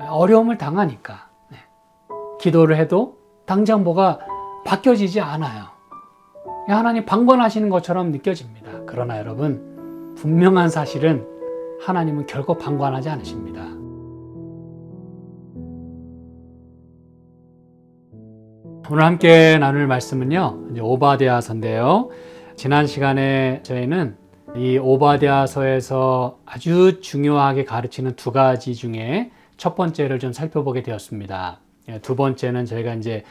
어려움을 당하니까. 기도를 해도 당장 뭐가 바뀌어지지 않아요. 하나님 방관하시는 것처럼 느껴집니다. 그러나 여러분, 분명한 사실은 하나님은 결코 방관하지 않으십니다. 오늘 함께 나눌 말씀은요, 이제 오바댜서인데요. 지난 시간에 저희는 이 오바댜서에서 아주 중요하게 가르치는 두 가지 중에 첫 번째를 좀 살펴보게 되었습니다. 두 번째는 저희가 이제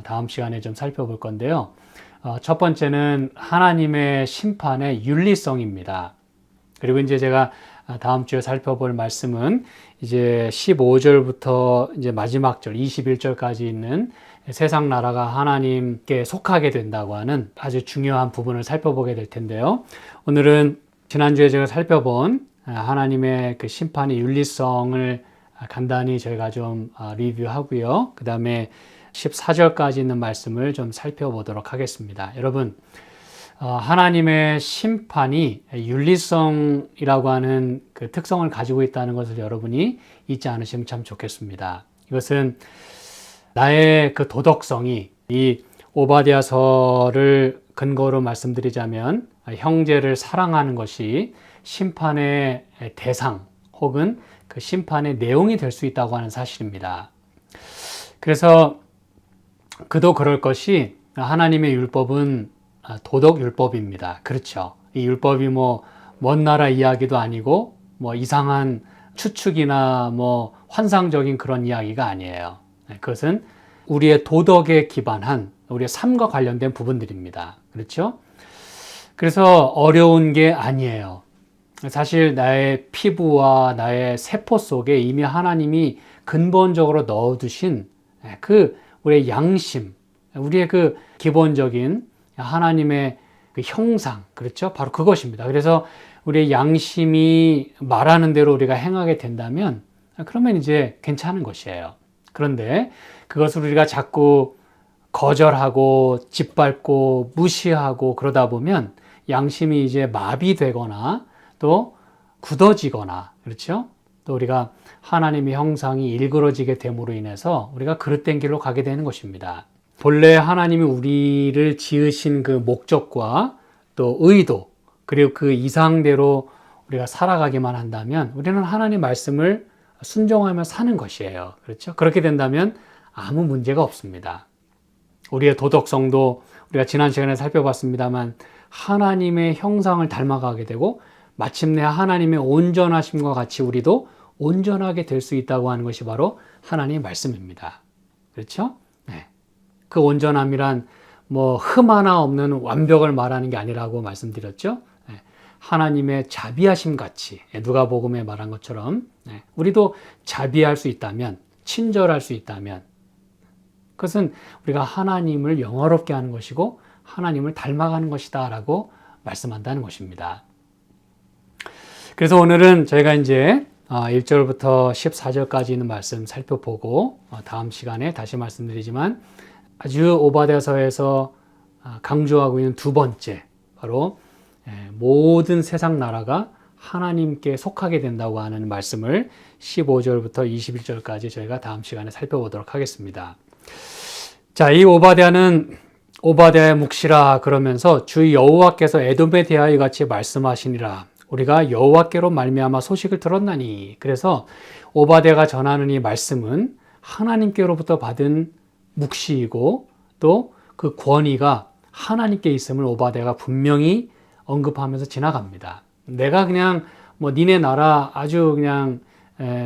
다음 시간에 좀 살펴볼 건데요. 첫 번째는 하나님의 심판의 윤리성입니다. 그리고 이제 제가 다음 주에 살펴볼 말씀은 이제 15절부터 이제 마지막 절 21절까지 있는 세상 나라가 하나님께 속하게 된다고 하는 아주 중요한 부분을 살펴보게 될 텐데요. 오늘은 지난주에 제가 살펴본 하나님의 그 심판의 윤리성을 간단히 저희가 좀 리뷰하고요. 그 다음에 14절까지 있는 말씀을 좀 살펴보도록 하겠습니다. 여러분, 하나님의 심판이 윤리성이라고 하는 그 특성을 가지고 있다는 것을 여러분이 잊지 않으시면 참 좋겠습니다. 이것은 나의 그 도덕성이 이 오바댜서를 근거로 말씀드리자면 형제를 사랑하는 것이 심판의 대상 혹은 그 심판의 내용이 될 수 있다고 하는 사실입니다. 그래서 그도 그럴 것이 하나님의 율법은 도덕 율법입니다. 그렇죠. 이 율법이 먼 나라 이야기도 아니고 이상한 추측이나 환상적인 그런 이야기가 아니에요. 그것은 우리의 도덕에 기반한 우리의 삶과 관련된 부분들입니다. 그렇죠? 그래서 어려운 게 아니에요. 사실 나의 피부와 나의 세포 속에 이미 하나님이 근본적으로 넣어두신 그 우리의 양심, 우리의 그 기본적인 하나님의 그 형상, 그렇죠? 바로 그것입니다. 그래서 우리의 양심이 말하는 대로 우리가 행하게 된다면 그러면 이제 괜찮은 것이에요. 그런데 그것을 우리가 자꾸 거절하고 짓밟고 무시하고 그러다 보면 양심이 이제 마비되거나 또 굳어지거나, 그렇죠? 또 우리가 하나님의 형상이 일그러지게 됨으로 인해서 우리가 그릇된 길로 가게 되는 것입니다. 본래 하나님이 우리를 지으신 그 목적과 또 의도, 그리고 그 이상대로 우리가 살아가기만 한다면 우리는 하나님 말씀을 순종하며 사는 것이에요. 그렇죠? 그렇게 된다면 아무 문제가 없습니다. 우리의 도덕성도 우리가 지난 시간에 살펴봤습니다만 하나님의 형상을 닮아가게 되고 마침내 하나님의 온전하심과 같이 우리도 온전하게 될 수 있다고 하는 것이 바로 하나님의 말씀입니다. 그렇죠? 네. 그 온전함이란 흠 하나 없는 완벽을 말하는 게 아니라고 말씀드렸죠. 네. 하나님의 자비하심 같이 누가복음에 말한 것처럼 우리도 자비할 수 있다면, 친절할 수 있다면 그것은 우리가 하나님을 영화롭게 하는 것이고 하나님을 닮아가는 것이다 라고 말씀한다는 것입니다. 그래서 오늘은 저희가 이제 1절부터 14절까지 있는 말씀 살펴보고 다음 시간에 다시 말씀드리지만 아주 오바댜서에서 강조하고 있는 두 번째, 바로 모든 세상 나라가 하나님께 속하게 된다고 하는 말씀을 15절부터 21절까지 저희가 다음 시간에 살펴보도록 하겠습니다. 자, 이 오바댜는 오바댜의 묵시라 그러면서 주 여호와께서 에돔에 대하여 이같이 말씀하시니라. 우리가 여호와께로 말미암아 소식을 들었나니. 그래서 오바댜가 전하는 이 말씀은 하나님께로부터 받은 묵시이고 또 그 권위가 하나님께 있음을 오바댜가 분명히 언급하면서 지나갑니다. 내가 그냥 니네 나라 아주 그냥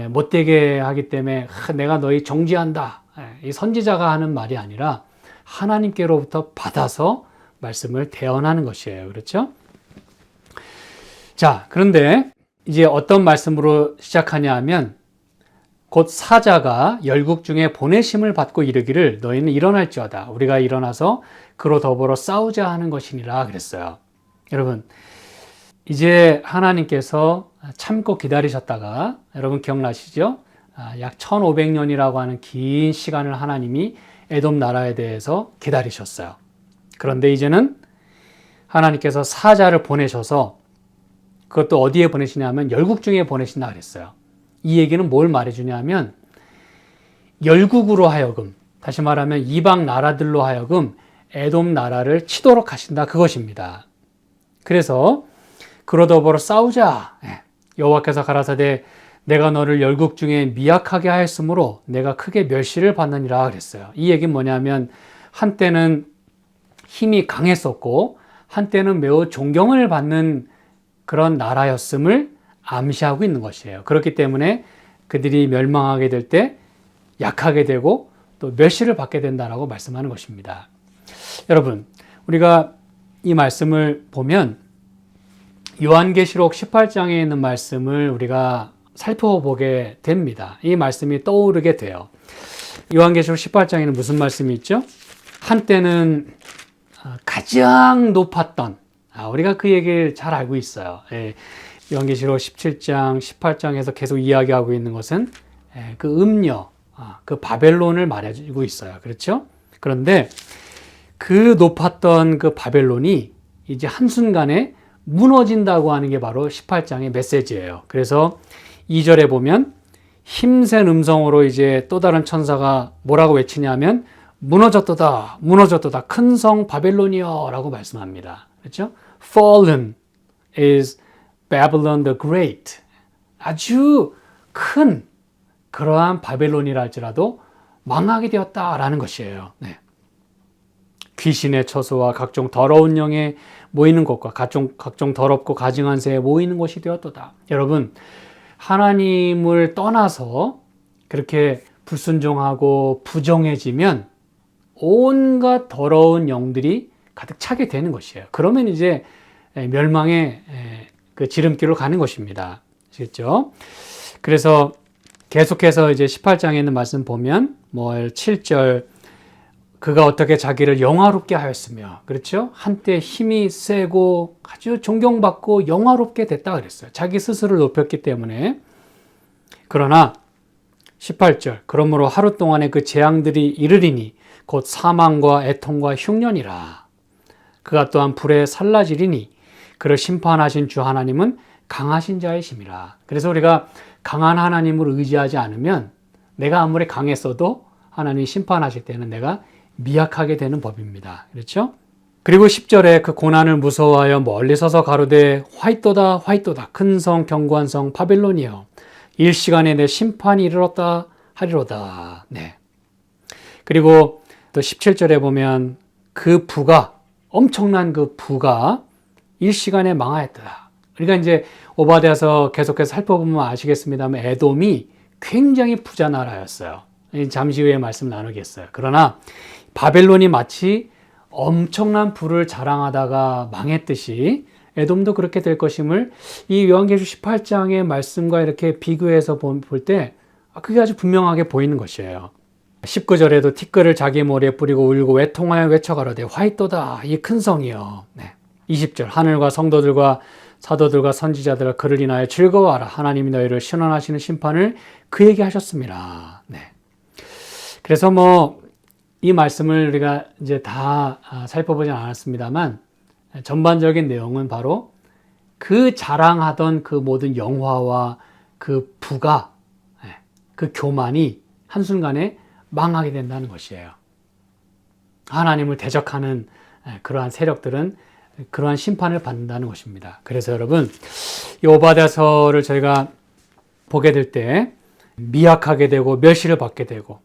못되게 하기 때문에 내가 너희 정죄한다, 이 선지자가 하는 말이 아니라 하나님께로부터 받아서 말씀을 대언하는 것이에요. 그렇죠? 자, 그런데 이제 어떤 말씀으로 시작하냐 하면 곧 사자가 열국 중에 보내심을 받고 이르기를 너희는 일어날지어다. 우리가 일어나서 그로 더불어 싸우자 하는 것이니라 그랬어요. 여러분, 이제 하나님께서 참고 기다리셨다가 여러분 기억나시죠? 약 1500년이라고 하는 긴 시간을 하나님이 에돔 나라에 대해서 기다리셨어요. 그런데 이제는 하나님께서 사자를 보내셔서 그것도 어디에 보내시냐면 열국 중에 보내신다 그랬어요. 이 얘기는 뭘 말해주냐면 열국으로 하여금, 다시 말하면 이방 나라들로 하여금 에돔 나라를 치도록 하신다, 그것입니다. 그래서 그러더불어 싸우자. 여호와께서 가라사대 내가 너를 열국 중에 미약하게 하였으므로 내가 크게 멸시를 받느니라 그랬어요. 이 얘기는 뭐냐면 한때는 힘이 강했었고 한때는 매우 존경을 받는 그런 나라였음을 암시하고 있는 것이에요. 그렇기 때문에 그들이 멸망하게 될 때 약하게 되고 또 멸시를 받게 된다라고 말씀하는 것입니다. 여러분, 우리가 이 말씀을 보면 요한계시록 18장에 있는 말씀을 우리가 살펴보게 됩니다. 이 말씀이 떠오르게 돼요. 요한계시록 18장에는 무슨 말씀이 있죠? 한때는 가장 높았던, 우리가 그 얘기를 잘 알고 있어요. 요한계시록 17장, 18장에서 계속 이야기하고 있는 것은 그 음녀, 그 바벨론을 말해주고 있어요. 그렇죠? 그런데 그 높았던 그 바벨론이 이제 한순간에 무너진다고 하는 게 바로 18장의 메시지예요. 그래서 2절에 보면 힘센 음성으로 이제 또 다른 천사가 뭐라고 외치냐면 무너졌도다, 무너졌도다, 큰 성 바벨론이여 라고 말씀합니다. 그렇죠? Fallen is Babylon the Great. 아주 큰 그러한 바벨론이라 할지라도 망하게 되었다라는 것이에요. 네. 귀신의 처소와 각종 더러운 영에 모이는 곳과 각종 더럽고 가증한 새에 모이는 곳이 되었도다. 여러분, 하나님을 떠나서 그렇게 불순종하고 부정해지면 온갖 더러운 영들이 가득 차게 되는 것이에요. 그러면 이제 멸망의 그 지름길로 가는 것입니다. 아시겠죠? 그래서 계속해서 이제 18장에 있는 말씀 보면 7절 그가 어떻게 자기를 영화롭게 하였으며, 그렇죠? 한때 힘이 세고 아주 존경받고 영화롭게 됐다 그랬어요. 자기 스스로를 높였기 때문에. 그러나 18절 그러므로 하루 동안에 그 재앙들이 이르리니 곧 사망과 애통과 흉년이라. 그가 또한 불에 살라지리니 그를 심판하신 주 하나님은 강하신 자이심이라. 그래서 우리가 강한 하나님을 의지하지 않으면 내가 아무리 강했어도 하나님이 심판하실 때는 내가 미약하게 되는 법입니다. 그렇죠? 그리고 10절에 그 고난을 무서워하여 멀리 서서 가로되 화이또다 화이또다 큰 성 견고한 성 바벨론이여 일시간에 내 심판이 이르렀다 하리로다. 네. 그리고 또 17절에 보면 그 부가 엄청난 그 부가 일시간에 망하였다. 그러니까 이제 오바댜서 계속해서 살펴보면 아시겠습니다만 에돔이 굉장히 부자 나라였어요. 잠시 후에 말씀 나누겠어요. 그러나 바벨론이 마치 엄청난 부를 자랑하다가 망했듯이 에돔도 그렇게 될 것임을 이 요한계시록 18장의 말씀과 이렇게 비교해서 볼 때 그게 아주 분명하게 보이는 것이에요. 19절에도 티끌을 자기 머리에 뿌리고 울고 외통하여 외쳐가로되 화이또다 이 큰 성이여. 네. 20절 하늘과 성도들과 사도들과 선지자들과 그를 인하여 즐거워하라 하나님이 너희를 신원하시는 심판을 그에게 하셨습니다. 네. 그래서 이 말씀을 우리가 이제 다 살펴보진 않았습니다만 전반적인 내용은 바로 그 자랑하던 그 모든 영화와 그 부가, 그 교만이 한순간에 망하게 된다는 것이에요. 하나님을 대적하는 그러한 세력들은 그러한 심판을 받는다는 것입니다. 그래서 여러분, 이 오바댜서를 저희가 보게 될 때 미약하게 되고 멸시를 받게 되고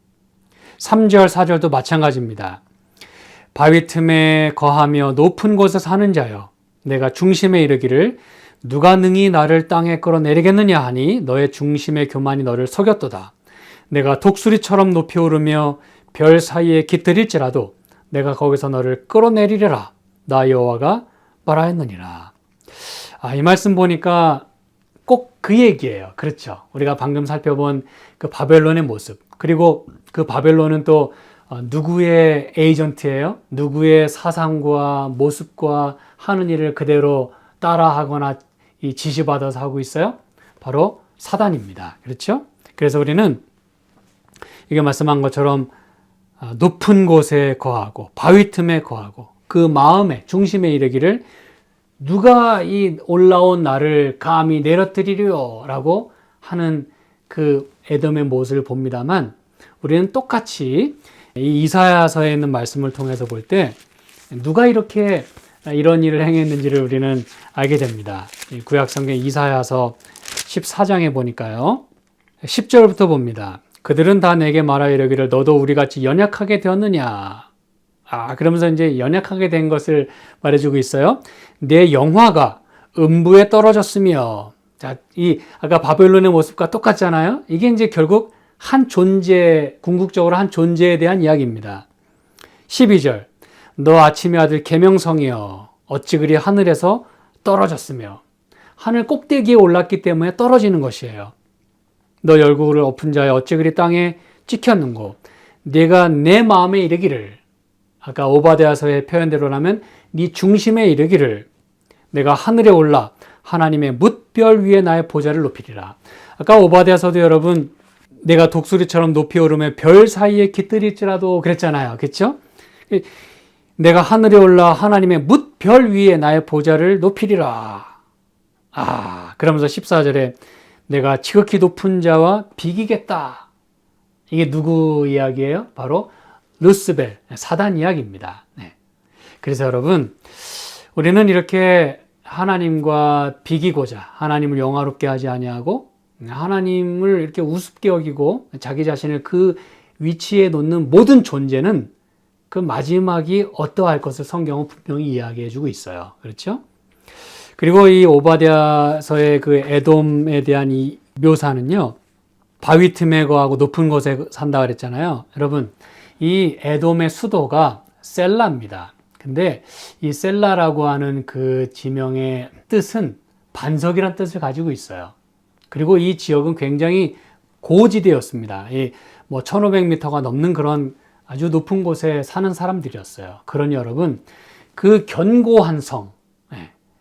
3절, 4절도 마찬가지입니다. 바위 틈에 거하며 높은 곳에 사는 자여 내가 중심에 이르기를 누가 능히 나를 땅에 끌어내리겠느냐 하니 너의 중심의 교만이 너를 속였도다. 내가 독수리처럼 높이 오르며 별 사이에 깃들일지라도 내가 거기서 너를 끌어내리리라. 나 여호와가 말하였느니라. 이 말씀 보니까 꼭 그 얘기예요. 그렇죠. 우리가 방금 살펴본 그 바벨론의 모습. 그리고 그 바벨론은 또 누구의 에이전트예요? 누구의 사상과 모습과 하는 일을 그대로 따라하거나 지시받아서 하고 있어요? 바로 사단입니다. 그렇죠? 그래서 우리는 이게 말씀한 것처럼 높은 곳에 거하고 바위 틈에 거하고 그 마음의 중심에 이르기를 누가 이 올라온 나를 감히 내려뜨리려 라고 하는 그 에돔의 모습을 봅니다만 우리는 똑같이 이 이사야서에 있는 말씀을 통해서 볼 때 누가 이렇게 이런 일을 행했는지를 우리는 알게 됩니다. 구약성경 이사야서 14장에 보니까요. 10절부터 봅니다. 그들은 다 내게 말하 이르기를 너도 우리같이 연약하게 되었느냐. 그러면서 이제 연약하게 된 것을 말해주고 있어요. 내 영화가 음부에 떨어졌으며, 자, 아까 바벨론의 모습과 똑같잖아요. 이게 이제 결국 한 존재, 궁극적으로 한 존재에 대한 이야기입니다. 12절. 너 아침의 아들 계명성이여 어찌 그리 하늘에서 떨어졌으며, 하늘 꼭대기에 올랐기 때문에 떨어지는 것이에요. 너 열국을 엎은 자여 어찌 그리 땅에 찍혔는고, 네가 내 마음에 이르기를, 아까 오바댜서의 표현대로라면 네 중심에 이르기를, 내가 하늘에 올라 하나님의 뭇별 위에 나의 보좌를 높이리라. 아까 오바댜서도 여러분 내가 독수리처럼 높이 오르며 별 사이에 깃들일지라도 그랬잖아요. 그렇죠? 내가 하늘에 올라 하나님의 뭇별 위에 나의 보좌를 높이리라. 그러면서 14절에 내가 지극히 높은 자와 비기겠다. 이게 누구 이야기예요? 바로 루스벨, 사단 이야기입니다. 네. 그래서 여러분, 우리는 이렇게 하나님과 비기고자 하나님을 영화롭게 하지 아니하고 하나님을 이렇게 우습게 여기고 자기 자신을 그 위치에 놓는 모든 존재는 그 마지막이 어떠할 것을 성경은 분명히 이야기해 주고 있어요. 그렇죠? 그리고 이 오바댜서의 그 에돔에 대한 이 묘사는요, 바위 틈에 거하고 높은 곳에 산다 그랬잖아요. 여러분, 이 에돔의 수도가 셀라입니다. 근데 이 셀라라고 하는 그 지명의 뜻은 반석이란 뜻을 가지고 있어요. 그리고 이 지역은 굉장히 고지대였습니다. 뭐 1500m가 넘는 그런 아주 높은 곳에 사는 사람들이었어요. 그러니 여러분, 그 견고한 성,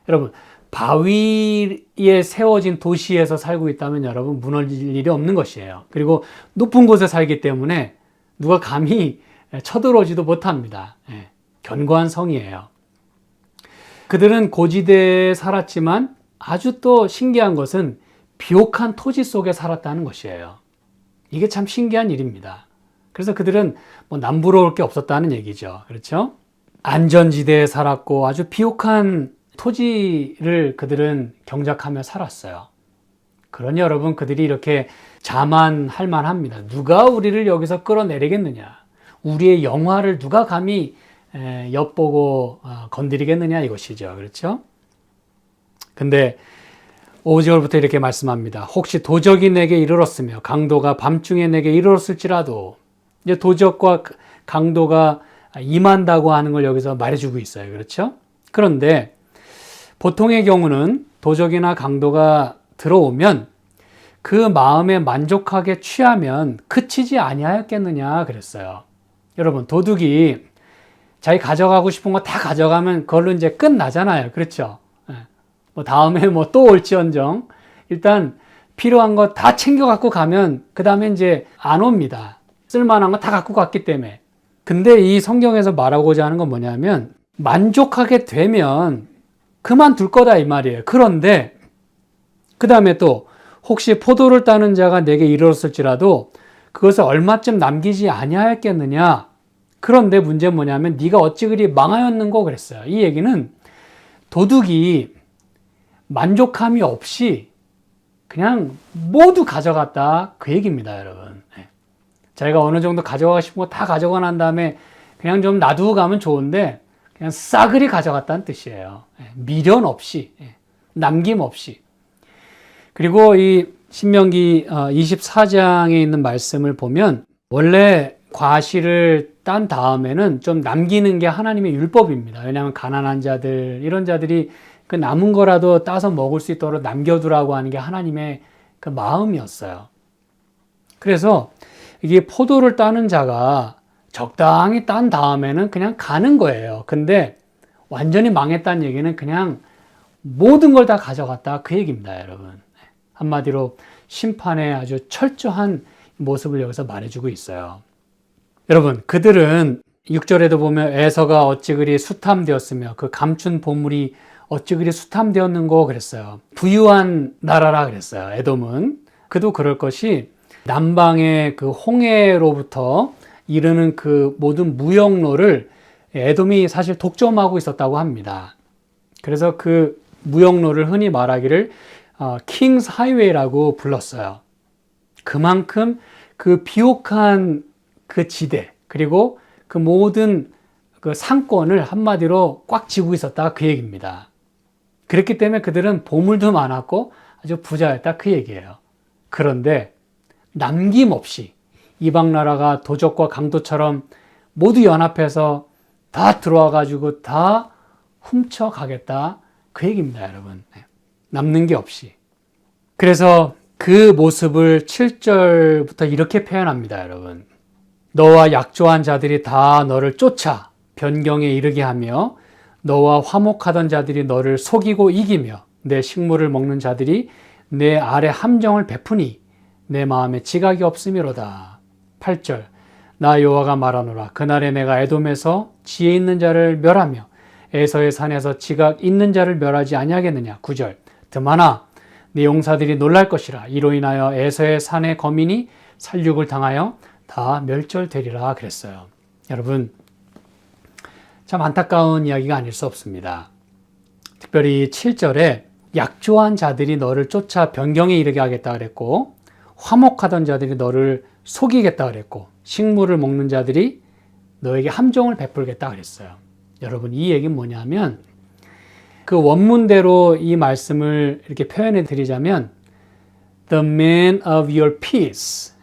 여러분, 바위에 세워진 도시에서 살고 있다면 여러분 무너질 일이 없는 것이에요. 그리고 높은 곳에 살기 때문에 누가 감히 쳐들어오지도 못합니다. 견고한 성이에요. 그들은 고지대에 살았지만 아주 또 신기한 것은 비옥한 토지 속에 살았다는 것이에요. 이게 참 신기한 일입니다. 그래서 그들은 뭐 남부러울 게 없었다는 얘기죠. 그렇죠? 안전지대에 살았고 아주 비옥한 토지를 그들은 경작하며 살았어요. 그러니 여러분, 그들이 이렇게 자만할 만합니다. 누가 우리를 여기서 끌어내리겠느냐? 우리의 영화를 누가 감히 엿보고 건드리겠느냐 이것이죠. 그렇죠? 근데 5절부터 이렇게 말씀합니다. 혹시 도적이 내게 이르렀으며 강도가 밤중에 내게 이르렀을지라도, 이제 도적과 강도가 임한다고 하는 걸 여기서 말해주고 있어요. 그렇죠? 그런데 보통의 경우는 도적이나 강도가 들어오면 그 마음에 만족하게 취하면 그치지 아니하였겠느냐 그랬어요. 여러분, 도둑이 자기 가져가고 싶은 거 다 가져가면 그걸로 이제 끝나잖아요. 그렇죠? 뭐 다음에 뭐 또 올지언정 일단 필요한 거 다 챙겨 갖고 가면 그 다음에 이제 안 옵니다. 쓸만한 거 다 갖고 갔기 때문에. 근데 이 성경에서 말하고자 하는 건 뭐냐면 만족하게 되면 그만둘 거다 이 말이에요. 그런데 그 다음에 또 혹시 포도를 따는 자가 내게 이르렀을지라도 그것을 얼마쯤 남기지 아니하였겠느냐. 그런데 문제는 뭐냐면 네가 어찌 그리 망하였는고 그랬어요. 이 얘기는 도둑이 만족함이 없이 그냥 모두 가져갔다 그 얘기입니다, 여러분. 자기가 어느 정도 가져가고 싶은 거 다 가져가 난 다음에 그냥 좀 놔두고 가면 좋은데 그냥 싸그리 가져갔다는 뜻이에요. 미련 없이, 남김 없이. 그리고 이 신명기 24장에 있는 말씀을 보면 원래 과실을 딴 다음에는 좀 남기는 게 하나님의 율법입니다. 왜냐하면 가난한 자들, 이런 자들이 그 남은 거라도 따서 먹을 수 있도록 남겨두라고 하는 게 하나님의 그 마음이었어요. 그래서 이게 포도를 따는 자가 적당히 딴 다음에는 그냥 가는 거예요. 근데 완전히 망했다는 얘기는 그냥 모든 걸 다 가져갔다 그 얘기입니다, 여러분. 한마디로 심판의 아주 철저한 모습을 여기서 말해주고 있어요. 여러분, 그들은 6절에도 보면 에서가 어찌 그리 수탐되었으며 그 감춘 보물이 어찌 그리 수탐되었는고 그랬어요. 부유한 나라라 그랬어요. 에돔은. 그도 그럴 것이 남방의 그 홍해로부터 이르는 그 모든 무역로를 에돔이 사실 독점하고 있었다고 합니다. 그래서 그 무역로를 흔히 말하기를 킹스 하이웨이라고 불렀어요. 그만큼 그 비옥한 그 지대, 그리고 그 모든 그 상권을 한마디로 꽉 쥐고 있었다, 그 얘기입니다. 그렇기 때문에 그들은 보물도 많았고 아주 부자였다, 그 얘기예요. 그런데 남김없이 이방 나라가 도적과 강도처럼 모두 연합해서 다 들어와 가지고 다 훔쳐가겠다, 그 얘기입니다, 여러분. 남는 게 없이. 그래서 그 모습을 7절부터 이렇게 표현합니다, 여러분. 너와 약조한 자들이 다 너를 쫓아 변경에 이르게 하며 너와 화목하던 자들이 너를 속이고 이기며 내 식물을 먹는 자들이 내 아래 함정을 베푸니 내 마음에 지각이 없음이로다. 8절 나 여호와가 말하노라. 그날에 내가 에돔에서 지혜 있는 자를 멸하며 에서의 산에서 지각 있는 자를 멸하지 아니하겠느냐. 9절 드마나 네 용사들이 놀랄 것이라. 이로 인하여 에서의 산의 거민이 살육을 당하여 다 멸절되리라 그랬어요. 여러분, 참 안타까운 이야기가 아닐 수 없습니다. 특별히 7절에 약조한 자들이 너를 쫓아 변경에 이르게 하겠다 그랬고, 화목하던 자들이 너를 속이겠다 그랬고, 식물을 먹는 자들이 너에게 함정을 베풀겠다 그랬어요. 여러분, 이 얘기는 뭐냐면 그 원문대로 이 말씀을 이렇게 표현해 드리자면 The man of your peace,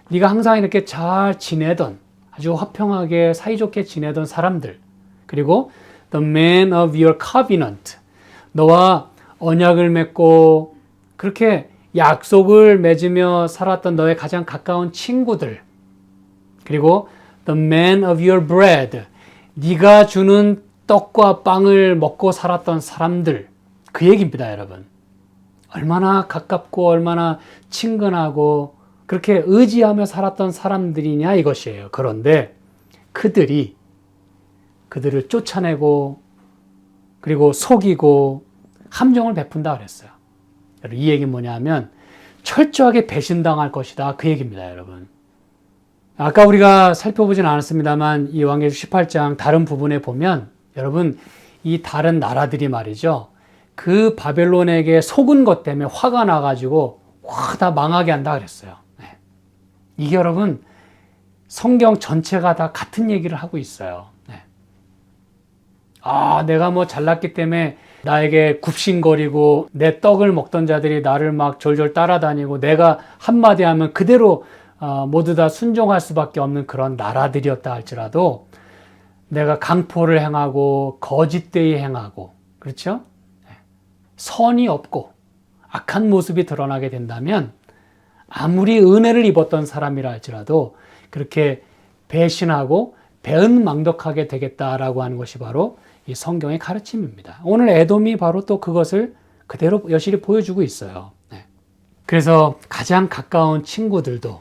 네가 항상 이렇게 잘 지내던, 아주 화평하게 사이좋게 지내던 사람들, 그리고 The man of your covenant, 너와 언약을 맺고 그렇게 약속을 맺으며 살았던 너의 가장 가까운 친구들, 그리고 The man of your bread, 네가 주는 떡과 빵을 먹고 살았던 사람들, 그 얘기입니다, 여러분. 얼마나 가깝고 얼마나 친근하고 그렇게 의지하며 살았던 사람들이냐 이것이에요. 그런데 그들을 쫓아내고 그리고 속이고 함정을 베푼다 그랬어요. 이 얘기는 뭐냐면 철저하게 배신당할 것이다, 그 얘기입니다, 여러분. 아까 우리가 살펴보진 않았습니다만 이 요한계시록 18장 다른 부분에 보면 여러분, 이 다른 나라들이 말이죠, 그 바벨론에게 속은 것 때문에 화가 나가지고 다 망하게 한다 그랬어요. 이게 여러분 성경 전체가 다 같은 얘기를 하고 있어요. 내가 뭐 잘났기 때문에 나에게 굽신거리고 내 떡을 먹던 자들이 나를 막 졸졸 따라다니고 내가 한마디 하면 그대로 모두 다 순종할 수밖에 없는 그런 나라들이었다 할지라도 내가 강포를 행하고 거짓되이 행하고, 그렇죠? 선이 없고 악한 모습이 드러나게 된다면 아무리 은혜를 입었던 사람이라 할지라도 그렇게 배신하고 배은망덕하게 되겠다라고 하는 것이 바로 이 성경의 가르침입니다. 오늘 에돔이 바로 또 그것을 그대로 여실히 보여주고 있어요. 그래서 가장 가까운 친구들도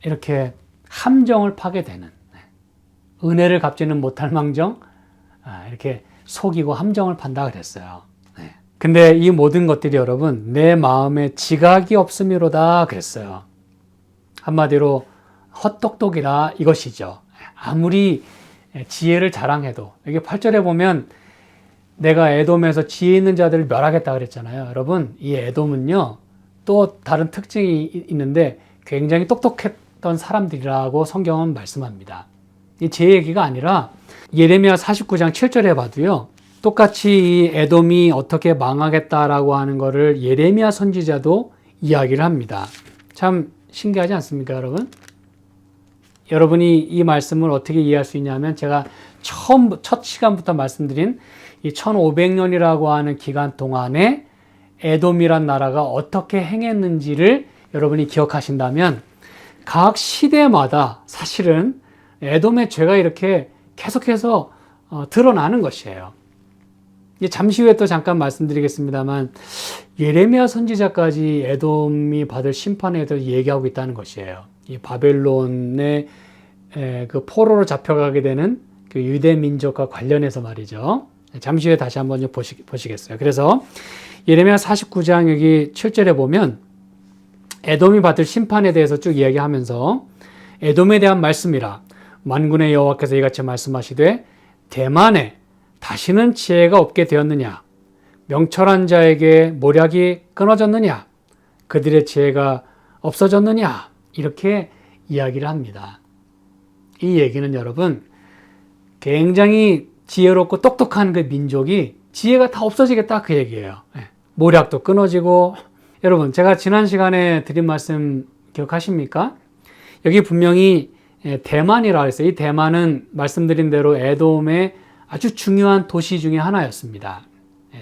이렇게 함정을 파게 되는, 은혜를 갚지는 못할 망정 이렇게 속이고 함정을 판다 그랬어요. 근데 이 모든 것들이 여러분 내 마음에 지각이 없음이로다 그랬어요. 한마디로 헛똑똑이라 이것이죠. 아무리 지혜를 자랑해도, 여기 8절에 보면 내가 에돔에서 지혜 있는 자들을 멸하겠다 그랬잖아요. 여러분, 이 에돔은요 또 다른 특징이 있는데 굉장히 똑똑했던 사람들이라고 성경은 말씀합니다. 이 제 얘기가 아니라 예레미야 49장 7절에 봐도요, 똑같이 이 에돔이 어떻게 망하겠다라고 하는 것을 예레미야 선지자도 이야기를 합니다. 참 신기하지 않습니까, 여러분? 여러분이 이 말씀을 어떻게 이해할 수 있냐면 제가 첫 시간부터 말씀드린 이 1500년이라고 하는 기간 동안에 에돔이란 나라가 어떻게 행했는지를 여러분이 기억하신다면 각 시대마다 사실은 에돔의 죄가 이렇게 계속해서 드러나는 것이에요. 잠시 후에 또 잠깐 말씀드리겠습니다만 예레미야 선지자까지 에돔이 받을 심판에 대해서 얘기하고 있다는 것이에요. 이 바벨론의 그 포로로 잡혀가게 되는 그 유대 민족과 관련해서 말이죠. 잠시 후에 다시 한번 보시겠어요. 그래서 예레미야 49장 여기 7절에 보면 에돔이 받을 심판에 대해서 쭉 이야기하면서 에돔에 대한 말씀이라 만군의 여호와께서 이같이 말씀하시되 대만에 다시는 지혜가 없게 되었느냐 명철한 자에게 모략이 끊어졌느냐 그들의 지혜가 없어졌느냐 이렇게 이야기를 합니다. 이 얘기는 여러분 굉장히 지혜롭고 똑똑한 그 민족이 지혜가 다 없어지겠다 그 얘기예요. 모략도 끊어지고 여러분 제가 지난 시간에 드린 말씀 기억하십니까? 여기 분명히 대만이라고 했어요. 이 대만은 말씀드린 대로 에돔의 아주 중요한 도시 중에 하나였습니다.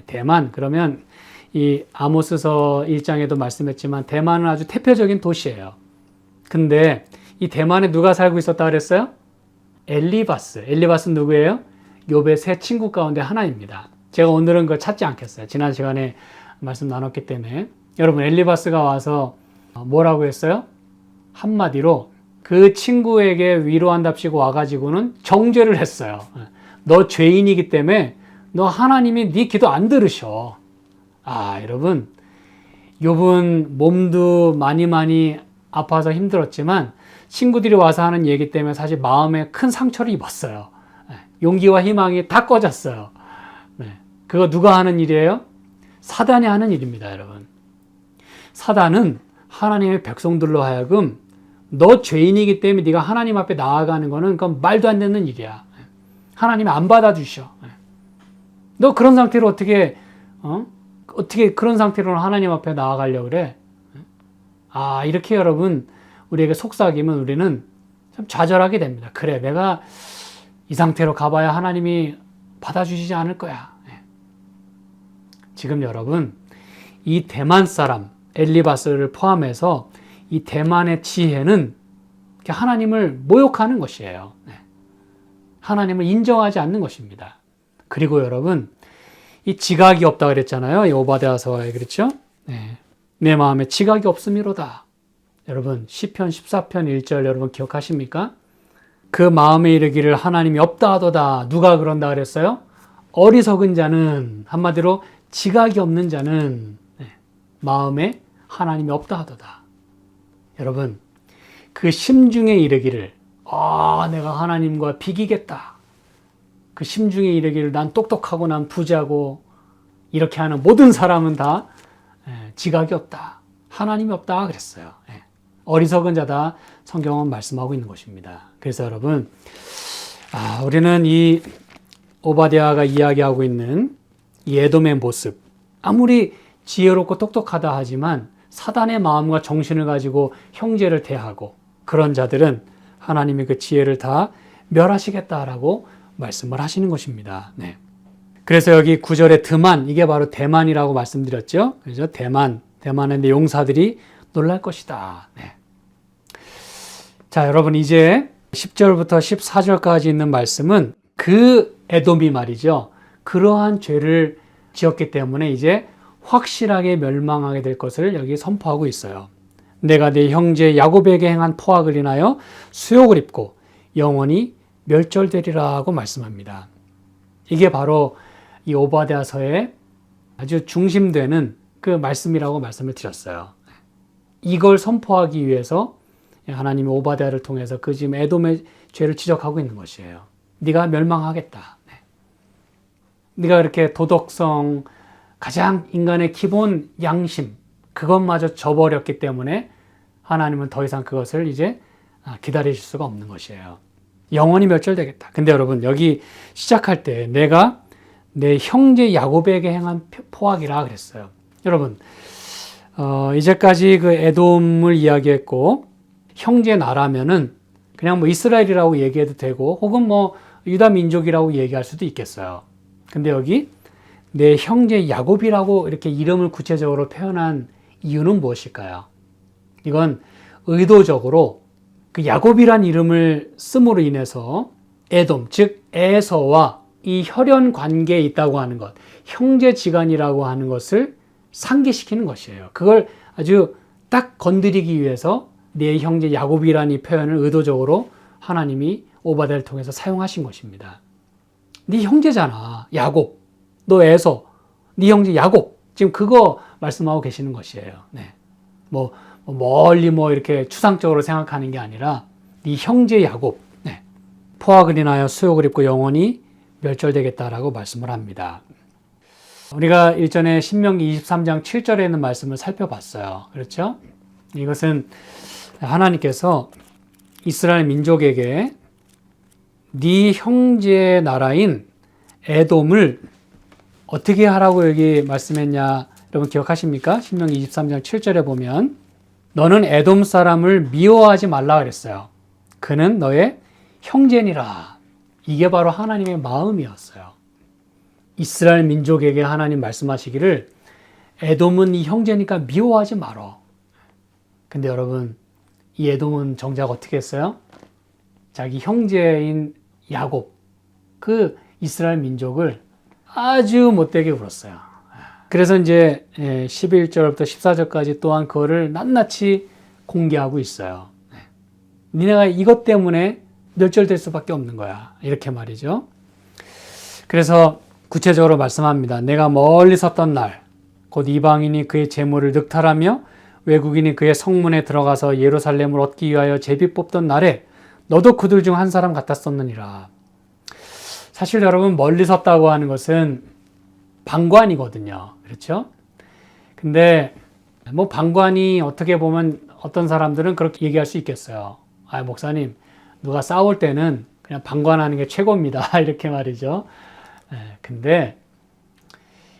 대만 그러면 이 아모스서 1장에도 말씀했지만 대만은 아주 대표적인 도시예요. 근데 이 대만에 누가 살고 있었다 그랬어요? 엘리바스. 엘리바스는 누구예요? 욥의 세 친구 가운데 하나입니다. 제가 오늘은 그걸 찾지 않겠어요. 지난 시간에 말씀 나눴기 때문에. 여러분 엘리바스가 와서 뭐라고 했어요? 한마디로 그 친구에게 위로한답시고 와가지고는 정죄를 했어요. 너 죄인이기 때문에 너 하나님이 네 기도 안 들으셔. 여러분 욥은 몸도 많이 아파서 힘들었지만 친구들이 와서 하는 얘기 때문에 사실 마음에 큰 상처를 입었어요. 용기와 희망이 다 꺼졌어요. 그거 누가 하는 일이에요? 사단이 하는 일입니다, 여러분. 사단은 하나님의 백성들로 하여금 너 죄인이기 때문에 네가 하나님 앞에 나아가는 거는 그건 말도 안 되는 일이야. 하나님이 안 받아주셔. 너 그런 상태로 어떻게 그런 상태로 하나님 앞에 나아가려고 그래? 이렇게 여러분 우리에게 속삭이면 우리는 참 좌절하게 됩니다. 그래, 내가 이 상태로 가봐야 하나님이 받아주시지 않을 거야. 지금 여러분 이 대만 사람 엘리바스를 포함해서 이 대만의 지혜는 하나님을 모욕하는 것이에요. 하나님을 인정하지 않는 것입니다. 그리고 여러분 이 지각이 없다 그랬잖아요. 이 오바댜서에 그렇죠? 내 마음에 지각이 없음이로다. 여러분 시편 14편 1절 여러분 기억하십니까? 그 마음에 이르기를 하나님이 없다 하도다. 누가 그런다 그랬어요? 어리석은 자는 한마디로 지각이 없는 자는 마음에 하나님이 없다 하도다. 여러분 그 심중에 이르기를 내가 하나님과 비기겠다. 그 심중에 이르기를 난 똑똑하고 난 부자고 이렇게 하는 모든 사람은 다 지각이 없다. 하나님이 없다 그랬어요. 어리석은 자다 성경은 말씀하고 있는 것입니다. 그래서 여러분 우리는 이 오바댜가 이야기하고 있는 이 에돔의 모습 아무리 지혜롭고 똑똑하다 하지만 사단의 마음과 정신을 가지고 형제를 대하고 그런 자들은 하나님이 그 지혜를 다 멸하시겠다라고 말씀을 하시는 것입니다. 그래서 여기 9절에 드만 이게 바로 대만이라고 말씀드렸죠. 그래서 대만의 용사들이 놀랄 것이다. 자, 여러분 이제 10절부터 14절까지 있는 말씀은 그 에돔이 말이죠. 그러한 죄를 지었기 때문에 이제 확실하게 멸망하게 될 것을 여기 선포하고 있어요. 내가 내 형제 야곱에게 행한 포악을 인하여 수욕을 입고 영원히 멸절되리라고 말씀합니다. 이게 바로 이 오바댜서의 아주 중심되는 그 말씀이라고 말씀을 드렸어요. 이걸 선포하기 위해서 하나님이 오바댜를 통해서 그 지금 에돔의 죄를 지적하고 있는 것이에요. 네가 멸망하겠다. 네가 이렇게 도덕성, 가장 인간의 기본 양심 그것마저 저버렸기 때문에 하나님은 더 이상 그것을 이제 기다리실 수가 없는 것이에요. 영원히 멸절되겠다. 근데 여러분 여기 시작할 때 내가 내 형제 야곱에게 행한 포악이라 그랬어요. 여러분 이제까지 그 에돔을 이야기했고 형제 나라면은 그냥 뭐 이스라엘이라고 얘기해도 되고 혹은 뭐 유다 민족이라고 얘기할 수도 있겠어요. 근데 여기 내 형제 야곱이라고 이렇게 이름을 구체적으로 표현한 이유는 무엇일까요? 이건 의도적으로 그 야곱이란 이름을 씀으로 인해서 에돔, 즉 에서와 이 혈연 관계에 있다고 하는 것, 형제지간이라고 하는 것을 상기시키는 것이에요. 그걸 아주 딱 건드리기 위해서 내 형제 야곱이라는 이 표현을 의도적으로 하나님이 오바댜를 통해서 사용하신 것입니다. 네 형제잖아, 야곱. 너 에서, 네 형제 야곱. 지금 그거 말씀하고 계시는 것이에요. 뭐 멀리 이렇게 추상적으로 생각하는 게 아니라 네 형제 야곱, 포악을 인하여 수욕을 입고 영원히 멸절되겠다라고 말씀을 합니다. 우리가 일전에 신명기 23장 7절에 있는 말씀을 살펴봤어요. 그렇죠? 이것은 하나님께서 이스라엘 민족에게 네 형제의 나라인 에돔을 어떻게 하라고 여기 말씀했냐 여러분 기억하십니까? 신명기 23장 7절에 보면 너는 에돔 사람을 미워하지 말라 그랬어요. 그는 너의 형제니라. 이게 바로 하나님의 마음이었어요. 이스라엘 민족에게 하나님 말씀하시기를 에돔은 네 형제니까 미워하지 말어. 근데 여러분 이 에돔은 정작 어떻게 했어요? 자기 형제인 야곱 그 이스라엘 민족을 아주 못되게 굴었어요. 그래서 이제 11절부터 14절까지 또한 그거를 낱낱이 공개하고 있어요. 니네가 이것 때문에 멸절될 수밖에 없는 거야. 이렇게 말이죠. 그래서 구체적으로 말씀합니다. 내가 멀리 섰던 날, 곧 이방인이 그의 재물을 늑탈하며 외국인이 그의 성문에 들어가서 예루살렘을 얻기 위하여 제비 뽑던 날에 너도 그들 중 한 사람 같았었느니라. 사실 여러분 멀리 섰다고 하는 것은 방관이거든요. 그렇죠? 근데 방관이 어떻게 보면 어떤 사람들은 그렇게 얘기할 수 있겠어요. 아, 목사님, 누가 싸울 때는 그냥 방관하는 게 최고입니다. 이렇게 말이죠. 근데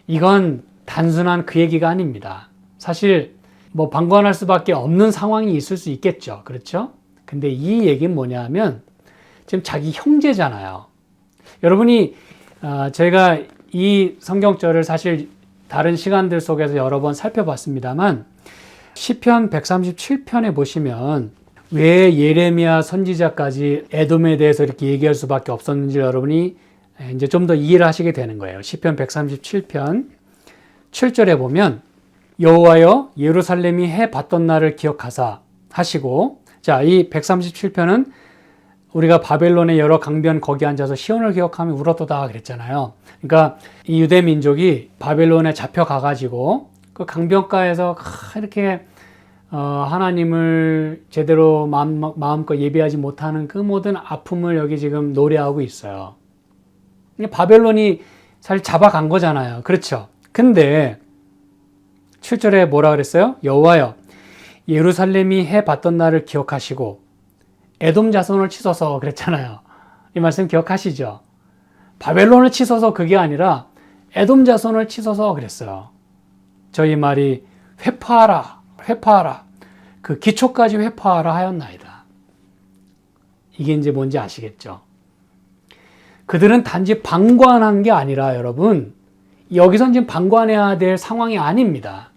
이건 단순한 그 얘기가 아닙니다. 사실 방관할 수밖에 없는 상황이 있을 수 있겠죠. 그렇죠? 근데 이 얘기는 뭐냐면 지금 자기 형제잖아요. 여러분이 제가 이 성경절을 사실 다른 시간들 속에서 여러 번 살펴봤습니다만 시편 137편에 보시면 왜 예레미야 선지자까지 에돔에 대해서 이렇게 얘기할 수밖에 없었는지 여러분이 이제 좀 더 이해를 하시게 되는 거예요. 시편 137편 7절에 보면 여호와여 예루살렘이 해 받던 날을 기억하사 하시고, 자, 이 137편은 우리가 바벨론의 여러 강변 거기 앉아서 시온을 기억하며 울었도다 그랬잖아요. 그러니까 이 유대 민족이 바벨론에 잡혀가가지고 그 강변가에서 이렇게 하나님을 제대로 마음껏 예배하지 못하는 그 모든 아픔을 여기 지금 노래하고 있어요. 바벨론이 사실 잡아간 거잖아요. 그렇죠? 근데 7절에 뭐라 그랬어요? 여호와여 예루살렘이 해 받던 날을 기억하시고 에돔 자손을 치소서 그랬잖아요. 이 말씀 기억하시죠? 바벨론을 치소서 그게 아니라 에돔 자손을 치소서 그랬어요. 저희 말이 회파하라, 회파하라. 그 기초까지 회파하라 하였나이다. 이게 이제 뭔지 아시겠죠? 그들은 단지 방관한 게 아니라 여러분, 여기선 지금 방관해야 될 상황이 아닙니다.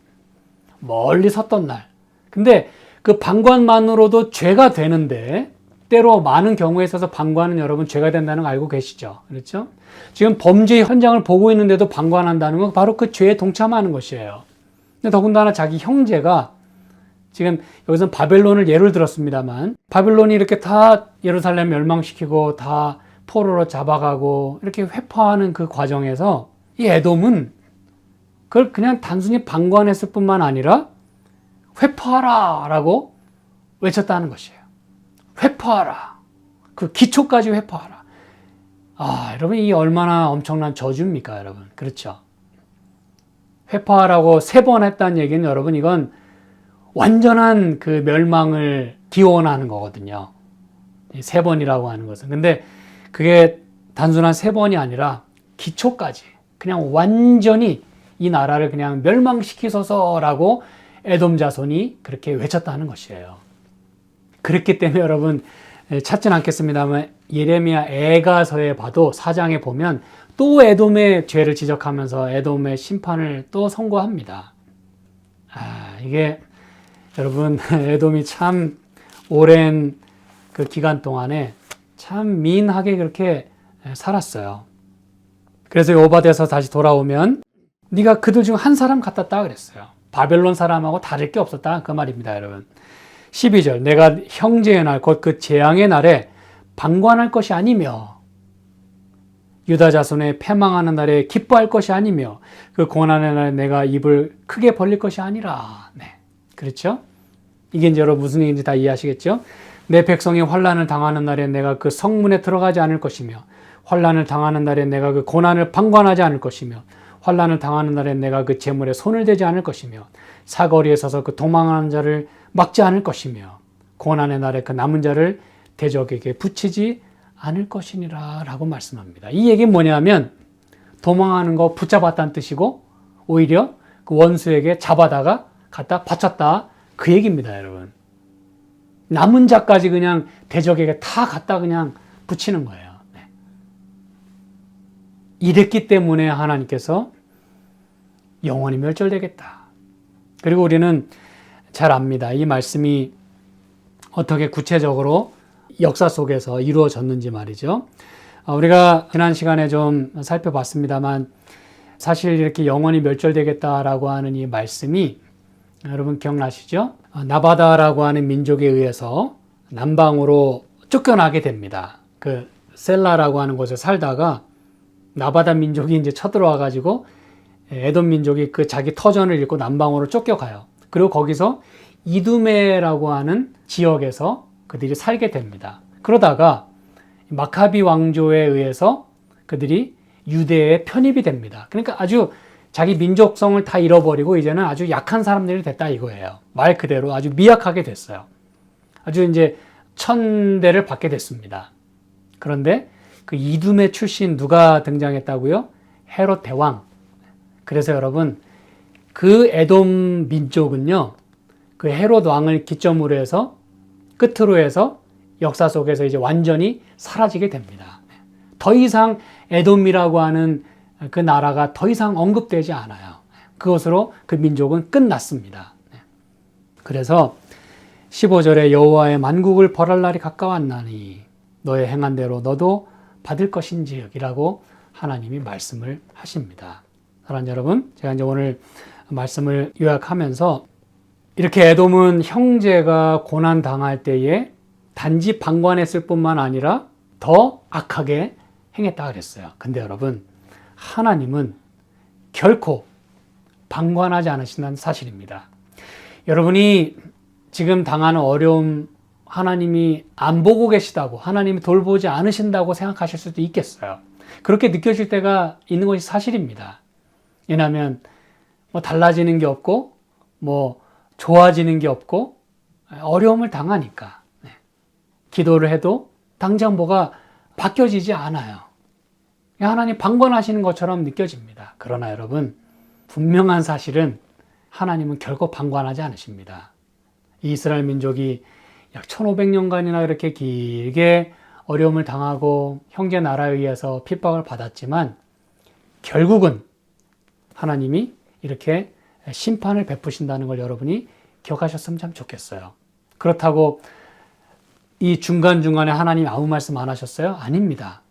멀리 섰던 날. 근데 그 방관만으로도 죄가 되는데 때로 많은 경우에 있어서 방관은 여러분 죄가 된다는 거 알고 계시죠? 그렇죠? 지금 범죄 현장을 보고 있는데도 방관한다는 건 바로 그 죄에 동참하는 것이에요. 근데 더군다나 자기 형제가 지금 여기서 바벨론을 예를 들었습니다만 바벨론이 이렇게 다 예루살렘 멸망시키고 다 포로로 잡아가고 이렇게 회파하는 그 과정에서 이 에돔은 그걸 그냥 단순히 방관했을 뿐만 아니라 회파하라 라고 외쳤다는 것이에요. 회파하라. 그 기초까지 회파하라. 아, 여러분 이 얼마나 엄청난 저주입니까, 여러분? 그렇죠? 회파하라고 3번 했다는 얘기는 여러분 이건 완전한 그 멸망을 기원하는 거거든요. 3번이라고 하는 것은. 근데 그게 단순한 3번이 아니라 기초까지 그냥 완전히 이 나라를 그냥 멸망시키소서라고 에돔 자손이 그렇게 외쳤다는 것이에요. 그렇기 때문에 여러분 찾지는 않겠습니다만 예레미야 애가서에 봐도 4장에 보면 또 에돔의 죄를 지적하면서 에돔의 심판을 또 선고합니다. 이게 여러분 에돔이 참 오랜 그 기간 동안에 참 미인하게 그렇게 살았어요. 그래서 오바댜서 다시 돌아오면 네가 그들 중 한 사람 같았다 그랬어요. 바벨론 사람하고 다를 게 없었다 그 말입니다, 여러분. 12절 내가 형제의 날 곧 그 재앙의 날에 방관할 것이 아니며 유다 자손의 패망하는 날에 기뻐할 것이 아니며 그 고난의 날에 내가 입을 크게 벌릴 것이 아니라. 네, 그렇죠? 이게 이제 여러분 무슨 얘기인지 다 이해하시겠죠? 내 백성이 환난을 당하는 날에 내가 그 성문에 들어가지 않을 것이며 환난을 당하는 날에 내가 그 고난을 방관하지 않을 것이며 환난을 당하는 날에 내가 그 재물에 손을 대지 않을 것이며 사거리에 서서 그 도망하는 자를 막지 않을 것이며 고난의 날에 그 남은 자를 대적에게 붙이지 않을 것이니라 라고 말씀합니다. 이 얘기는 뭐냐면 도망하는 거 붙잡았다는 뜻이고 오히려 그 원수에게 잡아다가 갖다 바쳤다 그 얘기입니다, 여러분. 남은 자까지 그냥 대적에게 다 갖다 그냥 붙이는 거예요. 네. 이랬기 때문에 하나님께서 영원히 멸절되겠다. 그리고 우리는 잘 압니다. 이 말씀이 어떻게 구체적으로 역사 속에서 이루어졌는지 말이죠. 우리가 지난 시간에 좀 살펴봤습니다만 사실 이렇게 영원히 멸절되겠다라고 하는 이 말씀이 여러분 기억나시죠? 나바다라고 하는 민족에 의해서 남방으로 쫓겨나게 됩니다. 그 셀라라고 하는 곳에 살다가 나바다 민족이 이제 쳐들어와 가지고 에돔 민족이 그 자기 터전을 잃고 남방으로 쫓겨가요. 그리고 거기서 이두메라고 하는 지역에서 그들이 살게 됩니다. 그러다가 마카비 왕조에 의해서 그들이 유대에 편입이 됩니다. 그러니까 아주 자기 민족성을 다 잃어버리고 이제는 아주 약한 사람들이 됐다 이거예요. 말 그대로 아주 미약하게 됐어요. 아주 이제 천대를 받게 됐습니다. 그런데 그 이두메 출신 누가 등장했다고요? 헤롯 대왕. 그래서 여러분 그 에돔 민족은요, 그 헤롯 왕을 기점으로 해서 끝으로 해서 역사 속에서 이제 완전히 사라지게 됩니다. 더 이상 에돔이라고 하는 그 나라가 더 이상 언급되지 않아요. 그것으로 그 민족은 끝났습니다. 그래서 15절에 여호와의 만국을 벌할 날이 가까웠나니 너의 행한 대로 너도 받을 것인지이라고 하나님이 말씀을 하십니다. 사랑하는 여러분, 제가 이제 오늘 말씀을 요약하면서 이렇게 에돔은 형제가 고난 당할 때에 단지 방관했을 뿐만 아니라 더 악하게 행했다 그랬어요. 근데 여러분, 하나님은 결코 방관하지 않으신다는 사실입니다. 여러분이 지금 당하는 어려움 하나님이 안 보고 계시다고, 하나님이 돌보지 않으신다고 생각하실 수도 있겠어요. 그렇게 느껴질 때가 있는 것이 사실입니다. 왜냐하면 뭐 달라지는 게 없고 뭐 좋아지는 게 없고 어려움을 당하니까 기도를 해도 당장 뭐가 바뀌어지지 않아요. 하나님 방관하시는 것처럼 느껴집니다. 그러나 여러분, 분명한 사실은 하나님은 결코 방관하지 않으십니다. 이스라엘 민족이 약 1500년간이나 이렇게 길게 어려움을 당하고 형제 나라에 의해서 핍박을 받았지만 결국은 하나님이 이렇게 심판을 베푸신다는 걸 여러분이 기억하셨으면 참 좋겠어요. 그렇다고 이 중간중간에 하나님 아무 말씀 안 하셨어요? 아닙니다.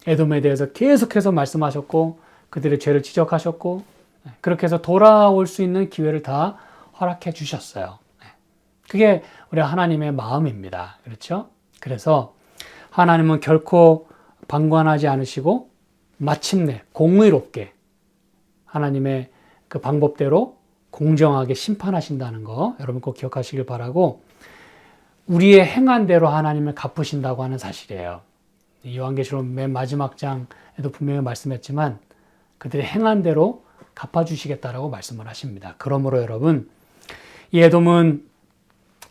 에돔에 대해서 계속해서 말씀하셨고 그들의 죄를 지적하셨고 그렇게 해서 돌아올 수 있는 기회를 다 허락해 주셨어요. 그게 우리 하나님의 마음입니다. 그렇죠? 그래서 하나님은 결코 방관하지 않으시고 마침내 공의롭게 하나님의 그 방법대로 공정하게 심판하신다는 거 여러분 꼭 기억하시길 바라고, 우리의 행한 대로 하나님을 갚으신다고 하는 사실이에요. 요한계시록 맨 마지막 장에도 분명히 말씀했지만 그들의 행한 대로 갚아주시겠다라고 말씀을 하십니다. 그러므로 여러분, 이 에돔은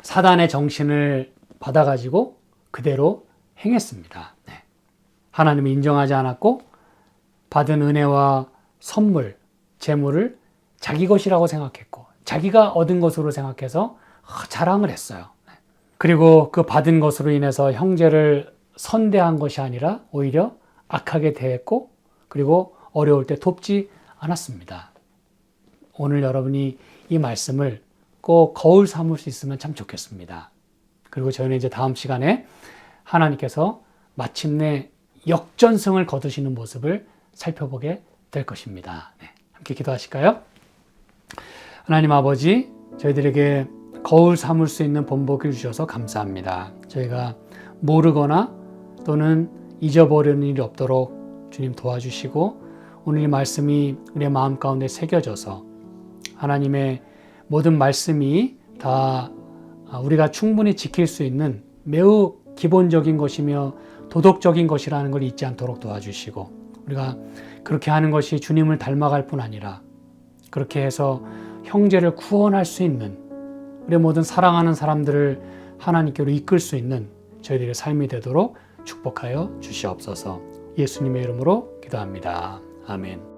사단의 정신을 받아가지고 그대로 행했습니다. 하나님이 인정하지 않았고 받은 은혜와 선물, 재물을 자기 것이라고 생각했고 자기가 얻은 것으로 생각해서 자랑을 했어요. 그리고 그 받은 것으로 인해서 형제를 선대한 것이 아니라 오히려 악하게 대했고 그리고 어려울 때 돕지 않았습니다. 오늘 여러분이 이 말씀을 꼭 거울 삼을 수 있으면 참 좋겠습니다. 그리고 저희는 이제 다음 시간에 하나님께서 마침내 역전승을 거두시는 모습을 살펴보게 될 것입니다. 함께 기도하실까요? 하나님 아버지, 저희들에게 거울 삼을 수 있는 본보기를 주셔서 감사합니다. 저희가 모르거나 또는 잊어버리는 일이 없도록 주님 도와주시고 오늘 이 말씀이 우리의 마음 가운데 새겨져서 하나님의 모든 말씀이 다 우리가 충분히 지킬 수 있는 매우 기본적인 것이며 도덕적인 것이라는 걸 잊지 않도록 도와주시고, 우리가 그렇게 하는 것이 주님을 닮아갈 뿐 아니라 그렇게 해서 형제를 구원할 수 있는, 우리 모든 사랑하는 사람들을 하나님께로 이끌 수 있는 저희들의 삶이 되도록 축복하여 주시옵소서. 예수님의 이름으로 기도합니다. 아멘.